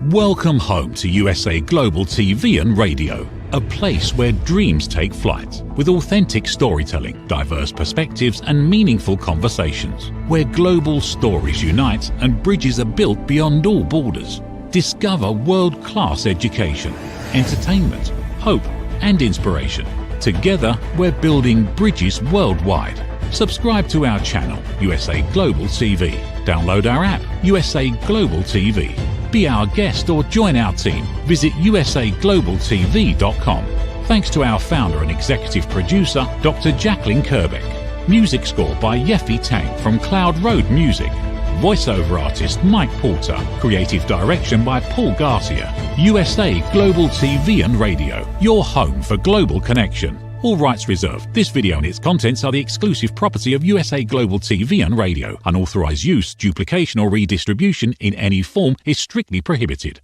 Welcome home to USA Global TV and Radio, a place where dreams take flight, with authentic storytelling, diverse perspectives and meaningful conversations, where global stories unite and bridges are built beyond all borders. Discover world-class education, entertainment, hope and inspiration. Together, we're building bridges worldwide. Subscribe to our channel, USA Global TV. Download our app, USA Global TV. Be our guest or join our team. Visit usaglobaltv.com. Thanks to our founder and executive producer, Dr. Jacqueline Kerbeck. Music score by Yeffy Tang from Cloud Road Music. Voiceover artist Mike Porter. Creative direction by Paul Garcia. USA Global TV and Radio, your home for global connection. All rights reserved. This video and its contents are the exclusive property of USA Global TV and Radio. Unauthorized use, duplication or redistribution in any form is strictly prohibited.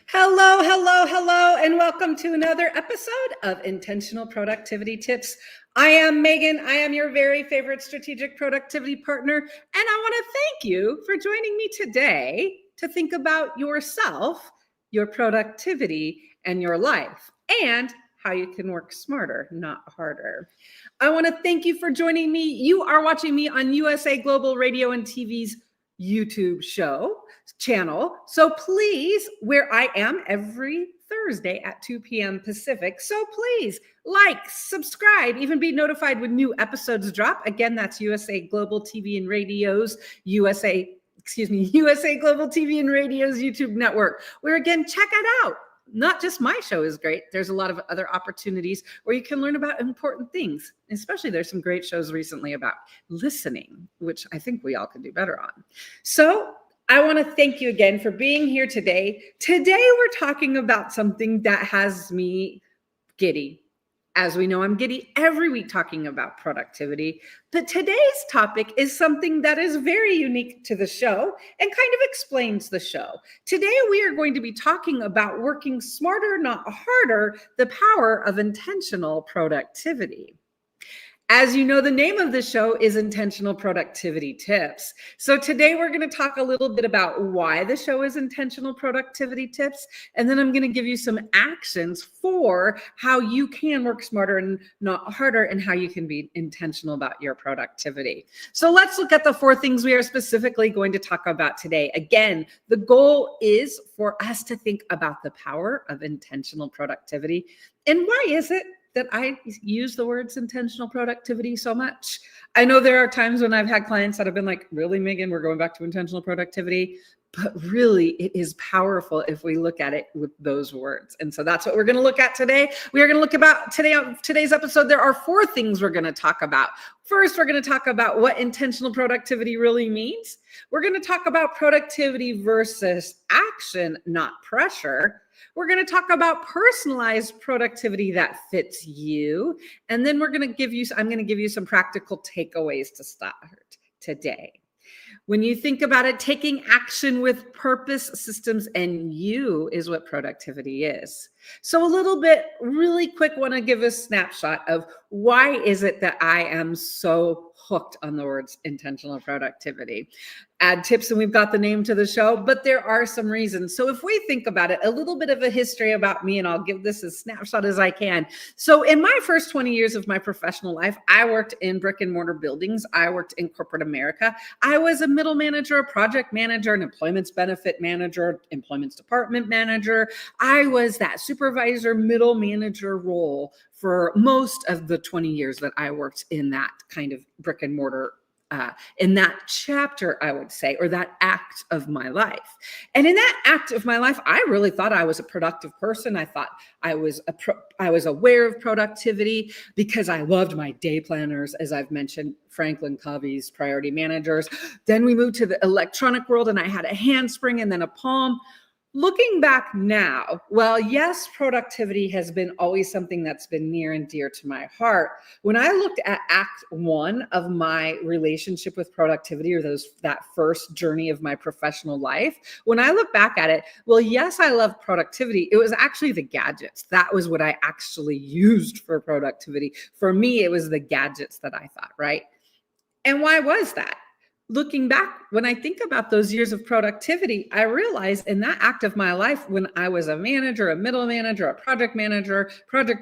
Hello, and welcome to another episode of Intentional Productivity Tips. I am Megan. I am your very favorite strategic productivity partner, and I want to thank you for joining me today to think about yourself, your productivity, and your life, and how you can work smarter, not harder. I want to thank you for joining me. You are watching me on USA Global Radio and TV's YouTube channel. So please, where I am every Thursday at 2 p.m. Pacific. So please like, subscribe, even be notified when new episodes drop. Again, that's USA Global TV and Radio's USA Global TV and Radio's YouTube network, where again, check it out. Not just my show is great. There's a lot of other opportunities where you can learn about important things. Especially there's some great shows recently about listening, which I think we all can do better on. So I want to thank you again for being here today. Today we're talking about something that has me giddy. As we know, I'm giddy every week talking about productivity, but today's topic is something that is very unique to the show and kind of explains the show. Today, we are going to be talking about working smarter, not harder, the power of intentional productivity. As you know, the name of the show is Intentional Productivity Tips. So today we're going to talk a little bit about why the show is Intentional Productivity Tips. And then I'm going to give you some actions for how you can work smarter and not harder and how you can be intentional about your productivity. So let's look at the 4 things we are specifically going to talk about today. Again, the goal is for us to think about the power of intentional productivity. And why is it that I use the words intentional productivity so much? I know there are times when I've had clients that have been like, really, Megan, we're going back to intentional productivity. But really, it is powerful if we look at it with those words. And so that's what we're going to look at today. We are going to look about today on today's episode. There are 4 things we're going to talk about. First, we're going to talk about what intentional productivity really means. We're going to talk about productivity versus action, not pressure. We're going to talk about personalized productivity that fits you. And then I'm going to give you some practical takeaways to start today. When you think about it, taking action with purpose, systems, and you is what productivity is. So a little bit, really quick, want to give a snapshot of why is it that I am so hooked on the words intentional productivity. Add tips, and we've got the name to the show, but there are some reasons. So if we think about it, a little bit of a history about me, and I'll give this as snapshot as I can. So in my first 20 years of my professional life, I worked in brick and mortar buildings. I worked in corporate America. I was a middle manager, a project manager, an employment benefit manager, employment department manager. I was that supervisor, middle manager role for most of the 20 years that I worked in that kind of brick and mortar in that chapter, I would say, or that act of my life. And in that act of my life, I really thought I was a productive person. I thought I was aware of productivity because I loved my day planners, as I've mentioned, Franklin Covey's Priority Managers. Then we moved to the electronic world, and I had a handspring and then a Palm. Looking back now, well, yes, productivity has been always something that's been near and dear to my heart. When I looked at Act 1 of my relationship with productivity, or that first journey of my professional life, when I look back at it, well, yes, I love productivity. It was actually the gadgets. That was what I actually used for productivity. For me, it was the gadgets that I thought, right? And why was that? looking back, when I think about those years of productivity, I realize in that act of my life, when I was a manager, a middle manager, a project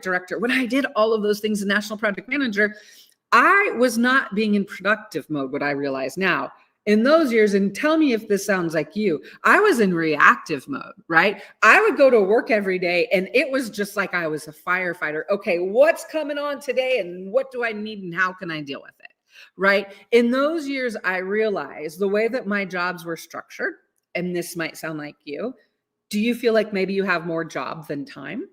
director, when I did all of those things, a national project manager, I was not being in productive mode, what I realize now. In those years, and tell me if this sounds like you, I was in reactive mode, right? I would go to work every day and it was just like I was a firefighter. Okay, what's coming on today and what do I need and how can I deal with it, right? In those years, I realized the way that my jobs were structured, and this might sound like you, do you feel like maybe you have more job than time?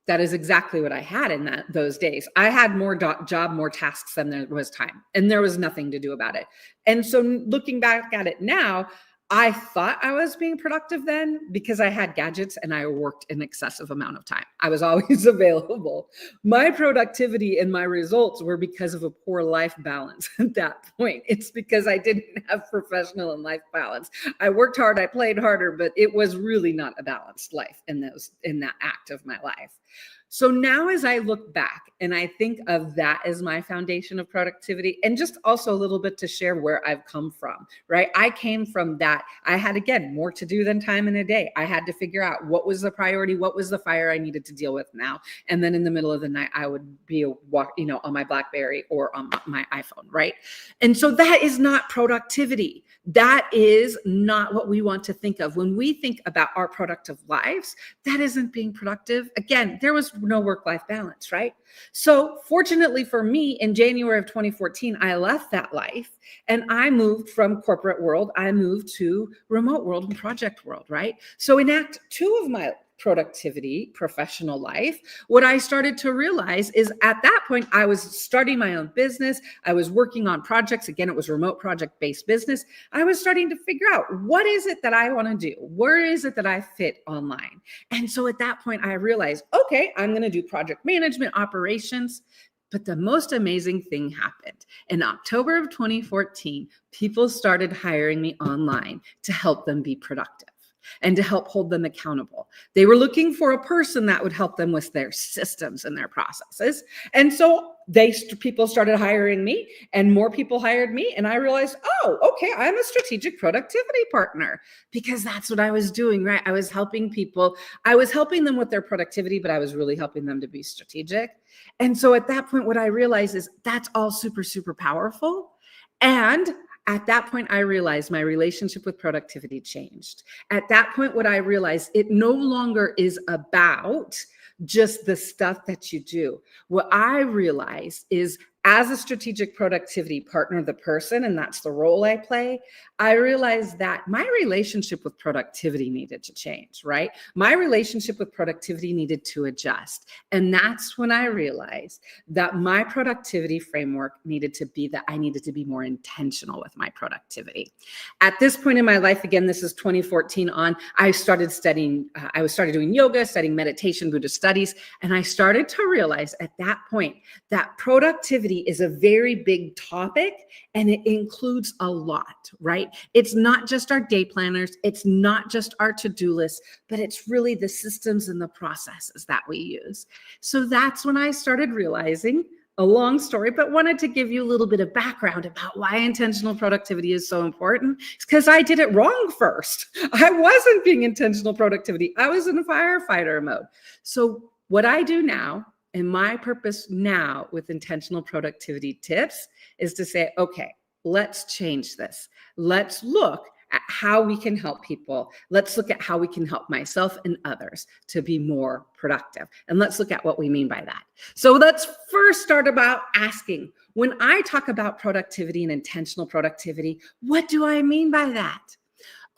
That is exactly what I had in those days. I had more job, more tasks than there was time, and there was nothing to do about it. And so looking back at it now, I thought I was being productive then because I had gadgets and I worked an excessive amount of time. I was always available. My productivity and my results were because of a poor life balance at that point. It's because I didn't have professional and life balance. I worked hard, I played harder, but it was really not a balanced life in that act of my life. So now as I look back and I think of that as my foundation of productivity, and just also a little bit to share where I've come from, right? I came from that. I had, again, more to do than time in a day. I had to figure out what was the priority, what was the fire I needed to deal with now. And then in the middle of the night, I would be on my BlackBerry or on my iPhone, right? And so that is not productivity. That is not what we want to think of. When we think about our productive lives, that isn't being productive. Again, there was no work-life balance, right? So fortunately for me, in January of 2014, I left that life and I moved from corporate world. I moved to remote world and project world, right? So in act 2 of my productivity professional life, what I started to realize is at that point, I was starting my own business. I was working on projects. Again, it was remote project-based business. I was starting to figure out, what is it that I want to do? Where is it that I fit online? And so at that point, I realized, okay, I'm going to do project management operations. But the most amazing thing happened. In October of 2014, people started hiring me online to help them be productive and to help hold them accountable. They were looking for a person that would help them with their systems and their processes. And so people started hiring me and more people hired me. And I realized, oh, okay, I'm a strategic productivity partner because that's what I was doing, right? I was helping people. I was helping them with their productivity, but I was really helping them to be strategic. And so at that point, what I realized is that's all super, super powerful. And at that point, I realized my relationship with productivity changed. At that point, what I realized, it no longer is about just the stuff that you do. What I realized is, as a strategic productivity partner, the person, and that's the role I play, I realized that my relationship with productivity needed to change, right? My relationship with productivity needed to adjust. And that's when I realized that my productivity framework needed to be that I needed to be more intentional with my productivity. At this point in my life, again, this is 2014 on, I started doing yoga, studying meditation, Buddhist studies, and I started to realize at that point that productivity is a very big topic and it includes a lot, right? It's not just our day planners, it's not just our to-do list, but it's really the systems and the processes that we use. So that's when I started realizing, a long story, but wanted to give you a little bit of background about why intentional productivity is so important. It's because I did it wrong first. I wasn't being intentional productivity. I was in a firefighter mode. So what I do now, and my purpose now with intentional productivity tips, is to say, okay, let's change this. Let's look at how we can help people. Let's look at how we can help myself and others to be more productive. And let's look at what we mean by that. So let's first start about asking, when I talk about productivity and intentional productivity, what do I mean by that?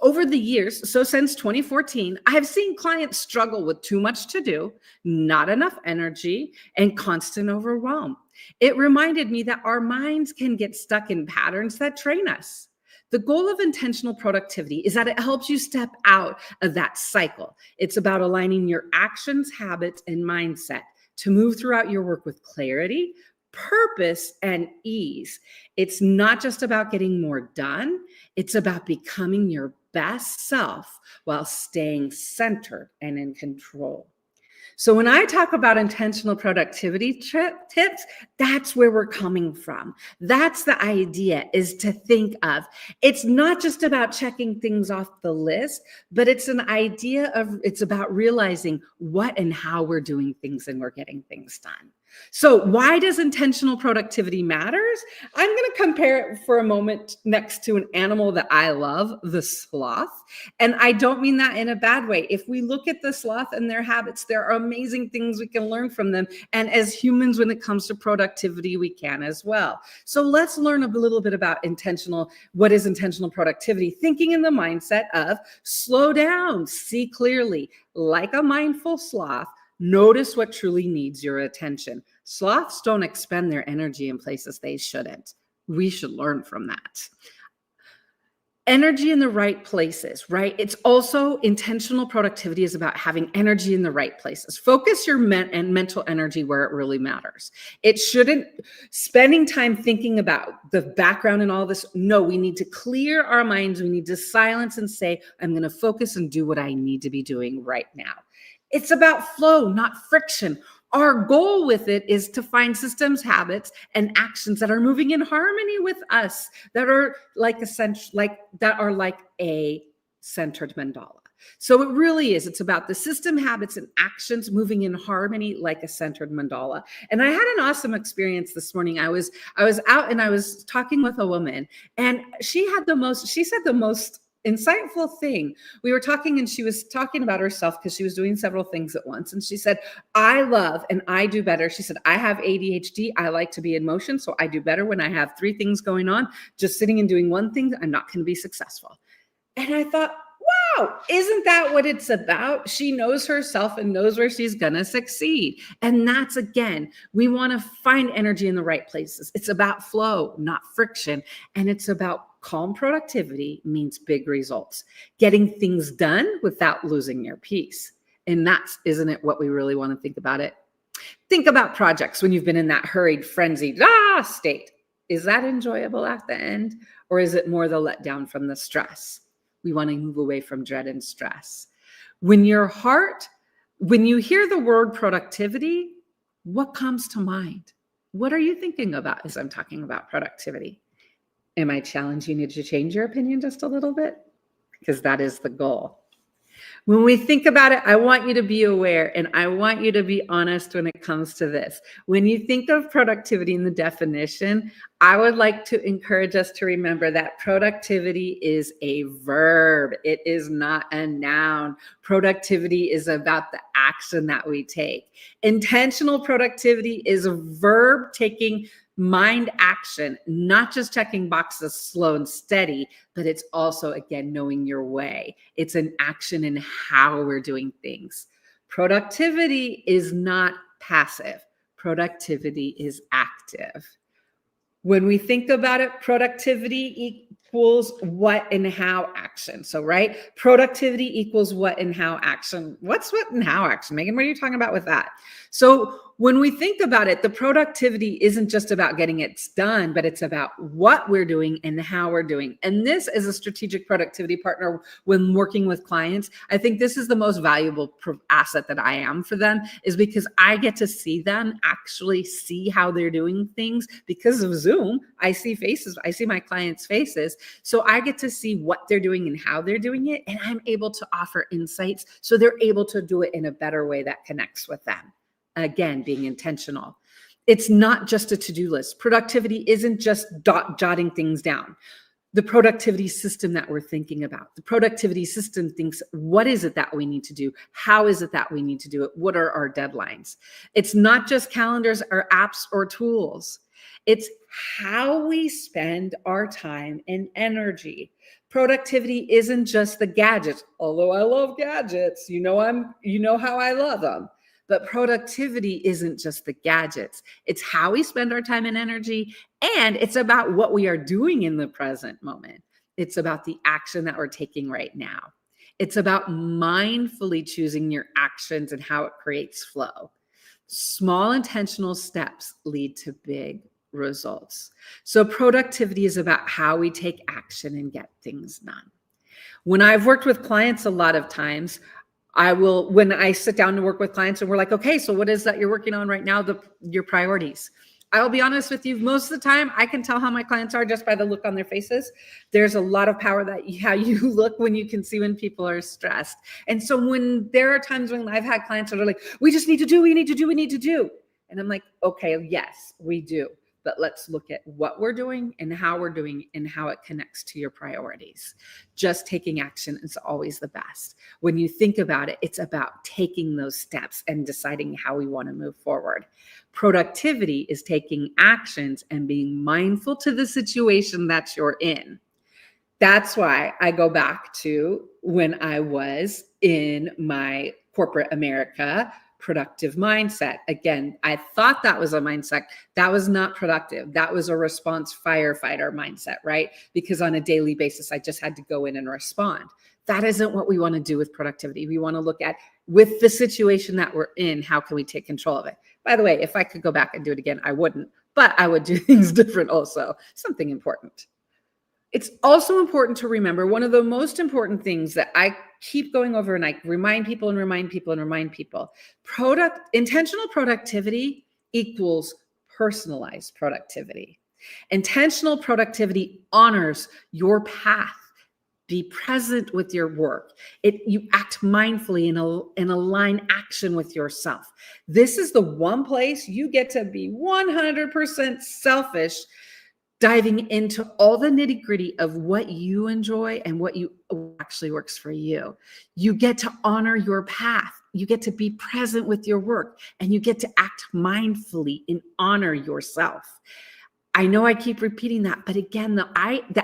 Over the years, so since 2014, I have seen clients struggle with too much to do, not enough energy, and constant overwhelm. It reminded me that our minds can get stuck in patterns that drain us. The goal of intentional productivity is that it helps you step out of that cycle. It's about aligning your actions, habits, and mindset to move throughout your work with clarity, purpose, and ease. It's not just about getting more done. It's about becoming your best self while staying centered and in control. So when I talk about intentional productivity tips, that's where we're coming from. That's the idea, is to think of, it's not just about checking things off the list, but it's it's about realizing what and how we're doing things and we're getting things done. So why does intentional productivity matters? I'm going to compare it for a moment next to an animal that I love, the sloth. And I don't mean that in a bad way. If we look at the sloth and their habits, there are amazing things we can learn from them. And as humans, when it comes to productivity, we can as well. So let's learn a little bit about what is intentional productivity, thinking in the mindset of slow down, see clearly, like a mindful sloth. Notice what truly needs your attention. Sloths don't expend their energy in places they shouldn't. We should learn from that. Energy in the right places, right? It's also intentional productivity is about having energy in the right places. Focus your mental energy where it really matters. It shouldn't spending time thinking about the background and all this. No, we need to clear our minds. We need to silence and say, I'm going to focus and do what I need to be doing right now. It's about flow, not friction. Our goal with it is to find systems, habits, and actions that are moving in harmony with us, that are like a centered mandala. So it really is. It's about the system, habits, and actions moving in harmony like a centered mandala. And I had an awesome experience this morning. I was out and I was talking with a woman, and she said the most insightful thing. We were talking and she was talking about herself because she was doing several things at once. And she said, I love and I do better. She said, I have ADHD. I like to be in motion. So I do better when I have 3 things going on. Just sitting and doing one thing, I'm not going to be successful. And I thought, wow, isn't that what it's about? She knows herself and knows where she's going to succeed. And that's, again, we want to find energy in the right places. It's about flow, not friction. And it's about calm productivity means big results, getting things done without losing your peace. And isn't it what we really want to think about it? Think about projects when you've been in that hurried, frenzied state. Is that enjoyable at the end? Or is it more the letdown from the stress? We want to move away from dread and stress. When you hear the word productivity, what comes to mind? What are you thinking about as I'm talking about productivity? Am I challenging you to change your opinion just a little bit? Because that is the goal. When we think about it, I want you to be aware and I want you to be honest when it comes to this. When you think of productivity in the definition, I would like to encourage us to remember that productivity is a verb. It is not a noun. Productivity is about the action that we take. Intentional productivity is a verb taking mind action, not just checking boxes slow and steady, but it's also, again, knowing your way. It's an action in how we're doing things. Productivity is not passive. Productivity is active. When we think about it, productivity equals what and how action. So, right? Productivity equals what and how action. What's what and how action? Megan, what are you talking about with that? So when we think about it, the productivity isn't just about getting it done, but it's about what we're doing and how we're doing. And this is a strategic productivity partner when working with clients. I think this is the most valuable asset that I am for them, is because I get to see them actually see how they're doing things. Because of Zoom, I see faces. I see my clients' faces. So I get to see what they're doing and how they're doing it. And I'm able to offer insights so they're able to do it in a better way that connects with them. Again, being intentional. It's not just a to-do list. Productivity isn't just jotting things down. The productivity system that we're thinking about. The productivity system thinks, what is it that we need to do? How is it that we need to do it? What are our deadlines? It's not just calendars or apps or tools. It's how we spend our time and energy. Productivity isn't just the gadgets, although I love gadgets. You know how I love them. But productivity isn't just the gadgets. It's how we spend our time and energy, and it's about what we are doing in the present moment. It's about the action that we're taking right now. It's about mindfully choosing your actions and how it creates flow. Small intentional steps lead to big results. So productivity is about how we take action and get things done. When I've worked with clients, a lot of times, when I sit down to work with clients and we're like, okay, so what is that you're working on right now? Your priorities. I'll be honest with you, most of the time I can tell how my clients are just by the look on their faces. There's a lot of power how you look when you can see when people are stressed. And so when there are times when I've had clients that are like, we need to do. And I'm like, okay, yes, we do. But let's look at what we're doing and how we're doing and how it connects to your priorities. Just taking action is always the best. When you think about it, it's about taking those steps and deciding how we want to move forward. Productivity is taking actions and being mindful to the situation that you're in. That's why I go back to when I was in my corporate America productive mindset. Again, I thought that was a mindset. That was not productive. That was a response firefighter mindset, right? Because on a daily basis, I just had to go in and respond. That isn't what we want to do with productivity. We want to look at, with the situation that we're in, how can we take control of it? By the way, if I could go back and do it again, I wouldn't, but I would do things different also. Something important. It's also important to remember, one of the most important things that I keep going over and I remind people, intentional productivity equals personalized productivity. Intentional productivity honors your path. Be present with your work. You act mindfully and align action with yourself. This is the one place you get to be 100% selfish, diving into all the nitty-gritty of what you enjoy and what actually works for you. You get to honor your path. You get to be present with your work, and you get to act mindfully and honor yourself. I know I keep repeating that, but again, the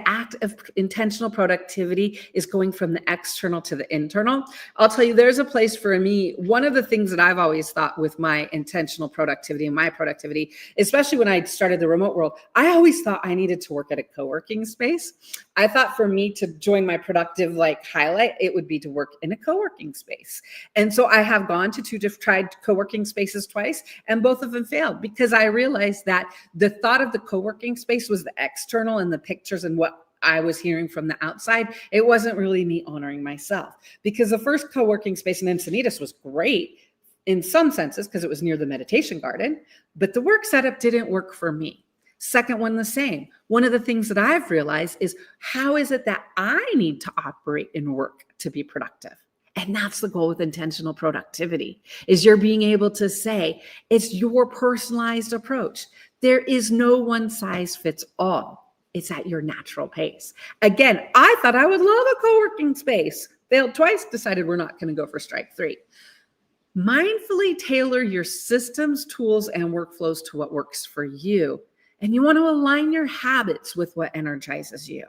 act of intentional productivity is going from the external to the internal. I'll tell you, there's a place for me. One of the things that I've always thought with my intentional productivity and my productivity, especially when I started the remote world, I always thought I needed to work at a co-working space. I thought for me to join my productive highlight, it would be to work in a co-working space. And so I have gone to tried co-working spaces twice, and both of them failed because I realized that the thought of the co-working space was the external and the pictures and what I was hearing from the outside. It wasn't really me honoring myself, because the first co-working space in Encinitas was great in some senses because it was near the meditation garden, but the work setup didn't work for me. Second one, the same. One of the things that I've realized is, how is it that I need to operate and work to be productive? And that's the goal with intentional productivity, is you're being able to say, it's your personalized approach. There is no one size fits all. It's at your natural pace. Again, I thought I would love a co-working space. Failed twice, decided we're not going to go for strike 3. Mindfully tailor your systems, tools, and workflows to what works for you. And you want to align your habits with what energizes you.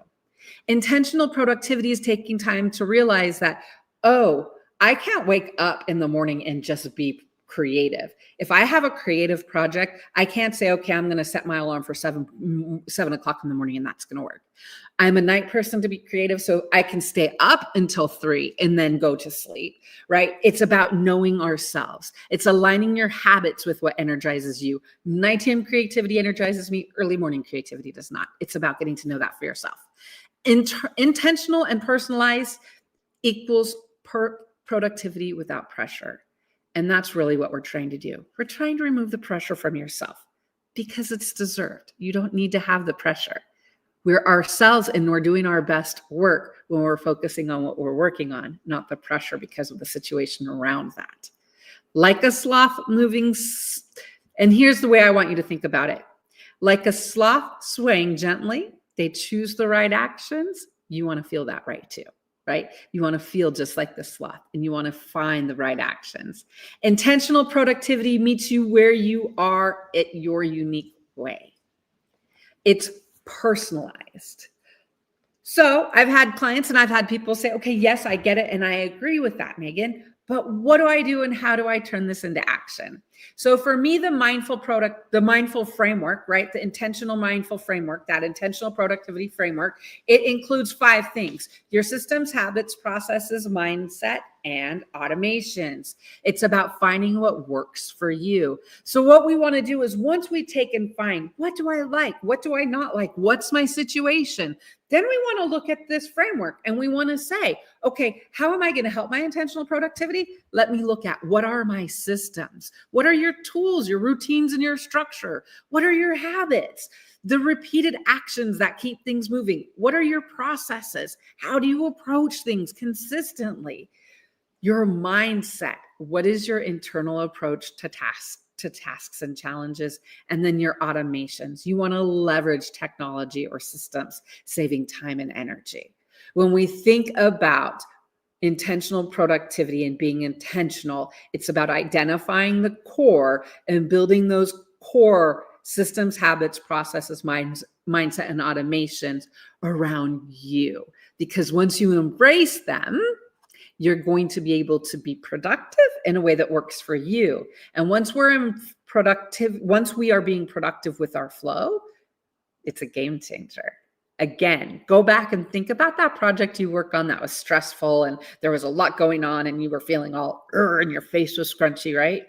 Intentional productivity is taking time to realize that, oh, I can't wake up in the morning and just be creative. If I have a creative project, I can't say, okay, I'm going to set my alarm for 7 o'clock in the morning and that's going to work. I'm a night person to be creative, so I can stay up until 3 and then go to sleep, right? It's about knowing ourselves. It's aligning your habits with what energizes you. Nighttime creativity energizes me. Early morning creativity does not. It's about getting to know that for yourself. Intentional and personalized equals productivity without pressure. And that's really what we're trying to do. We're trying to remove the pressure from yourself because it's deserved. You don't need to have the pressure. We're ourselves and we're doing our best work when we're focusing on what we're working on, not the pressure because of the situation around that. Like a sloth moving, and here's the way I want you to think about it. Like a sloth swaying gently, they choose the right actions. You want to feel that right too. Right? You want to feel just like the sloth and you want to find the right actions. Intentional productivity meets you where you are at your unique way. It's personalized. So I've had clients and I've had people say, okay, yes, I get it. And I agree with that, Megan, but what do I do and how do I turn this into action? So for me, the mindful framework, right? The intentional mindful framework, that intentional productivity framework, it includes 5 things: your systems, habits, processes, mindset, and automations. It's about finding what works for you. So what we want to do is once we take and find, what do I like? What do I not like? What's my situation? Then we want to look at this framework and we want to say, okay, how am I going to help my intentional productivity? Let me look at, what are my systems? What are your tools, your routines, and your structure? What are your habits? The repeated actions that keep things moving. What are your processes? How do you approach things consistently? Your mindset. What is your internal approach to tasks and challenges? And then your automations. You want to leverage technology or systems, saving time and energy. When we think about intentional productivity and being intentional, it's about identifying the core and building those core systems, habits, processes, mindset, and automations around you. Because once you embrace them, you're going to be able to be productive in a way that works for you. And once we are being productive with our flow, it's a game changer. Again, go back and think about that project you worked on that was stressful and there was a lot going on and you were feeling all and your face was scrunchy, right?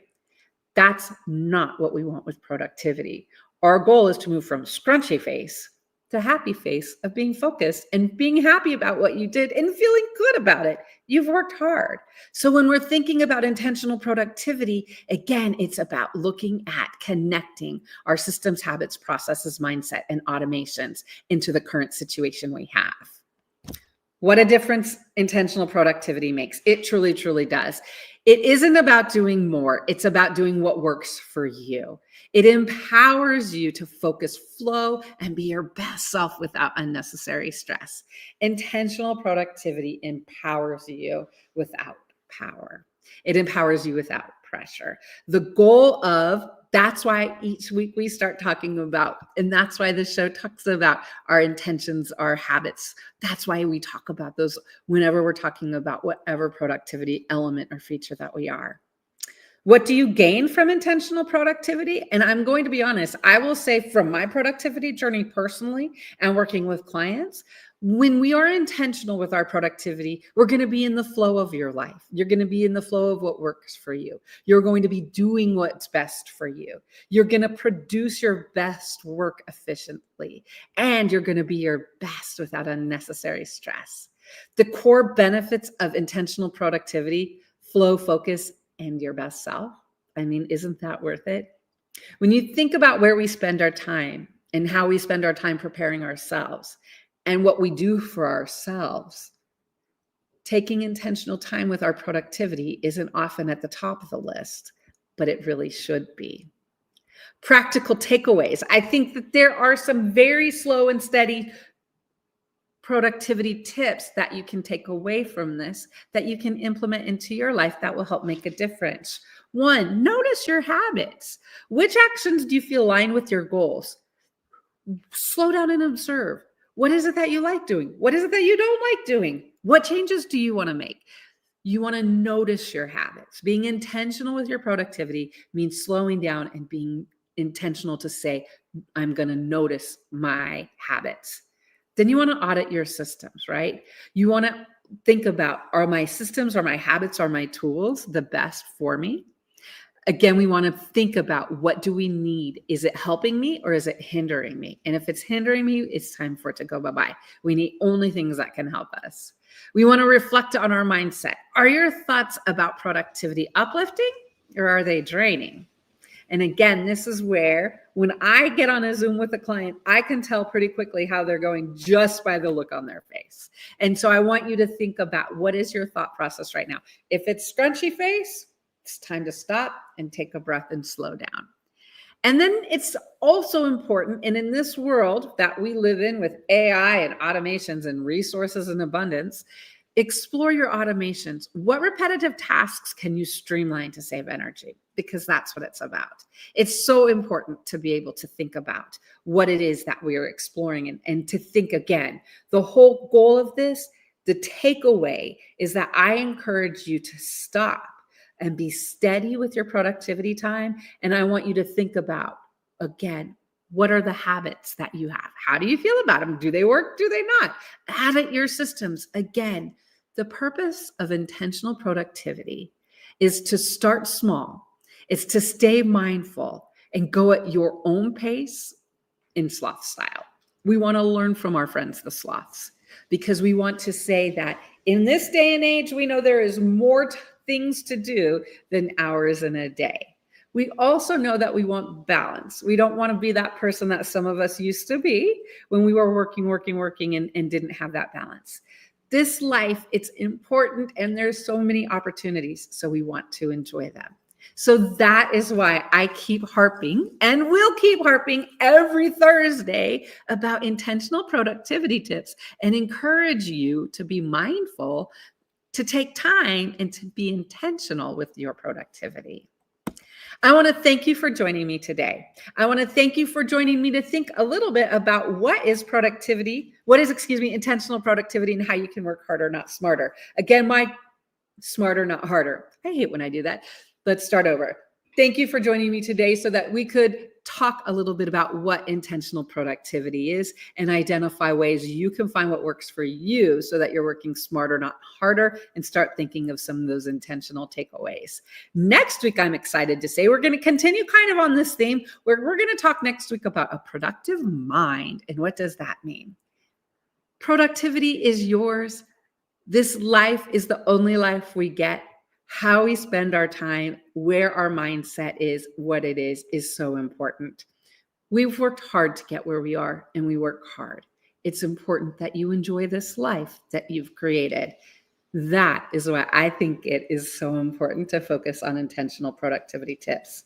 That's not what we want with productivity. Our goal is to move from scrunchy face to happy face of being focused and being happy about what you did and feeling good about it. You've worked hard. So when we're thinking about intentional productivity, again, it's about looking at connecting our systems, habits, processes, mindset, and automations into the current situation we have. What a difference intentional productivity makes. It truly, truly does. It isn't about doing more. It's about doing what works for you. It empowers you to focus, flow, and be your best self without unnecessary stress. Intentional productivity empowers you without power. It empowers you without pressure. That's why each week we start talking about, and that's why this show talks about our intentions, our habits. That's why we talk about those whenever we're talking about whatever productivity element or feature that we are. What do you gain from intentional productivity? And I'm going to be honest, I will say from my productivity journey personally and working with clients, when we are intentional with our productivity, we're going to be in the flow of your life. You're going to be in the flow of what works for you. You're going to be doing what's best for you. You're going to produce your best work efficiently, and you're going to be your best without unnecessary stress. The core benefits of intentional productivity, flow, focus, and your best self. I mean, isn't that worth it? When you think about where we spend our time and how we spend our time preparing ourselves and what we do for ourselves, taking intentional time with our productivity isn't often at the top of the list, but it really should be. Practical takeaways. I think that there are some very slow and steady productivity tips that you can take away from this, that you can implement into your life that will help make a difference. 1, notice your habits. Which actions do you feel align with your goals? Slow down and observe. What is it that you like doing? What is it that you don't like doing? What changes do you want to make? You want to notice your habits. Being intentional with your productivity means slowing down and being intentional to say, I'm going to notice my habits. Then you want to audit your systems, right? You want to think about, are my systems, are my habits, are my tools the best for me? Again, we want to think about, what do we need? Is it helping me or is it hindering me? And if it's hindering me, it's time for it to go bye-bye. We need only things that can help us. We want to reflect on our mindset. Are your thoughts about productivity uplifting or are they draining? And again, this is where when I get on a Zoom with a client, I can tell pretty quickly how they're going just by the look on their face. And so I want you to think about, what is your thought process right now? If it's scrunchy face, it's time to stop and take a breath and slow down. And then it's also important, and in this world that we live in with AI and automations and resources in abundance, explore your automations. What repetitive tasks can you streamline to save energy? Because that's what it's about. It's so important to be able to think about what it is that we are exploring and to think again. The whole goal of this, the takeaway, is that I encourage you to stop and be steady with your productivity time. And I want you to think about, again, what are the habits that you have? How do you feel about them? Do they work? Do they not? Audit your systems. Again, The purpose of intentional productivity is to start small. It's to stay mindful and go at your own pace in sloth style. We want to learn from our friends, the sloths, because we want to say that in this day and age, we know there is more things to do than hours in a day. We also know that we want balance. We don't want to be that person that some of us used to be when we were working and didn't have that balance. This life, it's important, and there's so many opportunities, so we want to enjoy them. So that is why I keep harping and will keep harping every Thursday about intentional productivity tips and encourage you to be mindful, to take time and to be intentional with your productivity. I want to thank you for joining me today. I want to thank you for joining me to think a little bit about what is intentional productivity and how you can work harder, not smarter. Again, my smarter, not harder. I hate when I do that. Let's start over. Thank you for joining me today so that we could talk a little bit about what intentional productivity is and identify ways you can find what works for you so that you're working smarter, not harder, and start thinking of some of those intentional takeaways. Next week, I'm excited to say we're going to continue kind of on this theme where we're going to talk next week about a productive mind. And what does that mean? Productivity is yours. This life is the only life we get. How we spend our time, where our mindset is, what it is so important. We've worked hard to get where we are, and we work hard. It's important that you enjoy this life that you've created. That is why I think it is so important to focus on intentional productivity tips.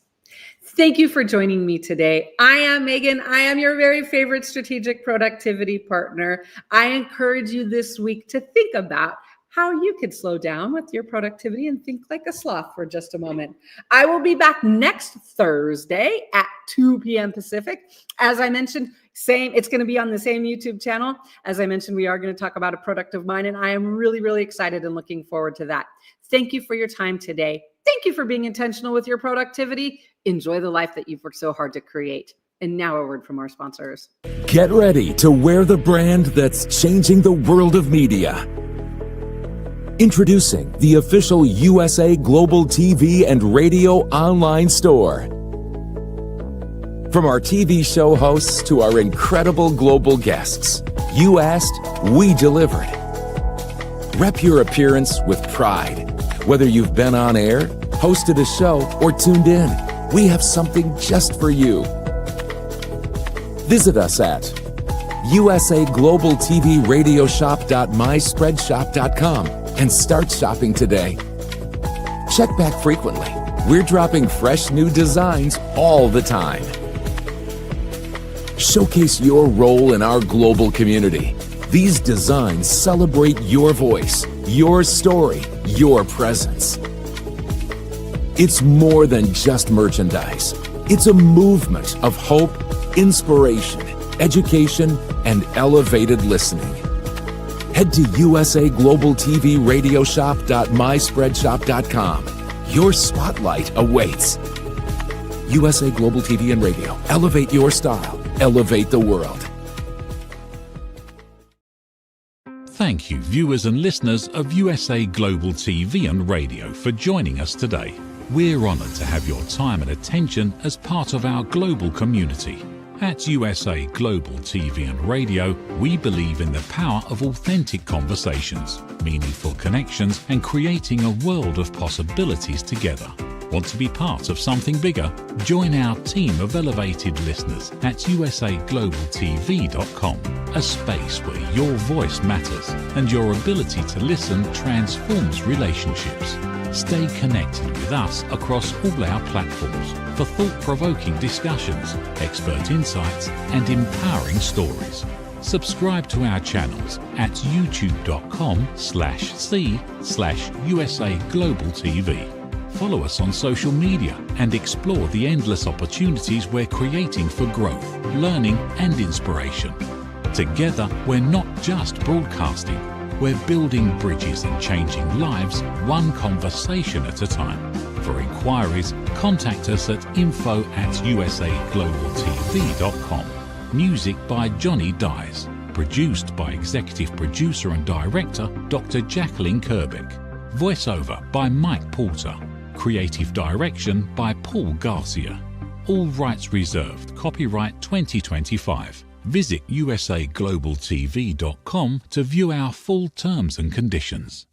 Thank you for joining me today. I am Megan. I am your very favorite strategic productivity partner. I encourage you this week to think about how you could slow down with your productivity and think like a sloth for just a moment. I will be back next Thursday at 2 p.m. Pacific. As I mentioned, it's going to be on the same YouTube channel. As I mentioned, we are going to talk about a productive mind, and I am really, really excited and looking forward to that. Thank you for your time today. Thank you for being intentional with your productivity. Enjoy the life that you've worked so hard to create. And now a word from our sponsors. Get ready to wear the brand that's changing the world of media. Introducing the official USA Global TV and Radio online store. From our TV show hosts to our incredible global guests, you asked, we delivered. Rep your appearance with pride. Whether you've been on air, hosted a show, or tuned in, we have something just for you. Visit us at usaglobaltvradioshoп.myspreadshop.com and start shopping today. Check back frequently. We're dropping fresh new designs all the time. Showcase your role in our global community. These designs celebrate your voice, your story, your presence. It's more than just merchandise. It's a movement of hope, inspiration, education, and elevated listening. Head to usaglobaltvradioshoп.myspreadshop.com. Your spotlight awaits. USA Global TV and Radio. Elevate your style. Elevate the world. Thank you, viewers and listeners of USA Global TV and Radio, for joining us today. We're honored to have your time and attention as part of our global community. At USA Global TV and Radio, we believe in the power of authentic conversations, meaningful connections, and creating a world of possibilities together. Want to be part of something bigger? Join our team of elevated listeners at usaglobaltv.com, a space where your voice matters and your ability to listen transforms relationships. Stay connected with us across all our platforms for thought-provoking discussions, expert insights, and empowering stories. Subscribe to our channels at youtube.com/c/USAGlobalTV. Follow us on social media and explore the endless opportunities we're creating for growth, learning, and inspiration. Together, we're not just broadcasting. We're building bridges and changing lives one conversation at a time. For inquiries, contact us at info@usaglobaltv.com. Music by Johnny Dies. Produced by executive producer and director Dr. Jacqueline Kerbeck. Voiceover by Mike Porter. Creative direction by Paul Garcia. All rights reserved. Copyright 2025. Visit usaglobaltv.com to view our full terms and conditions.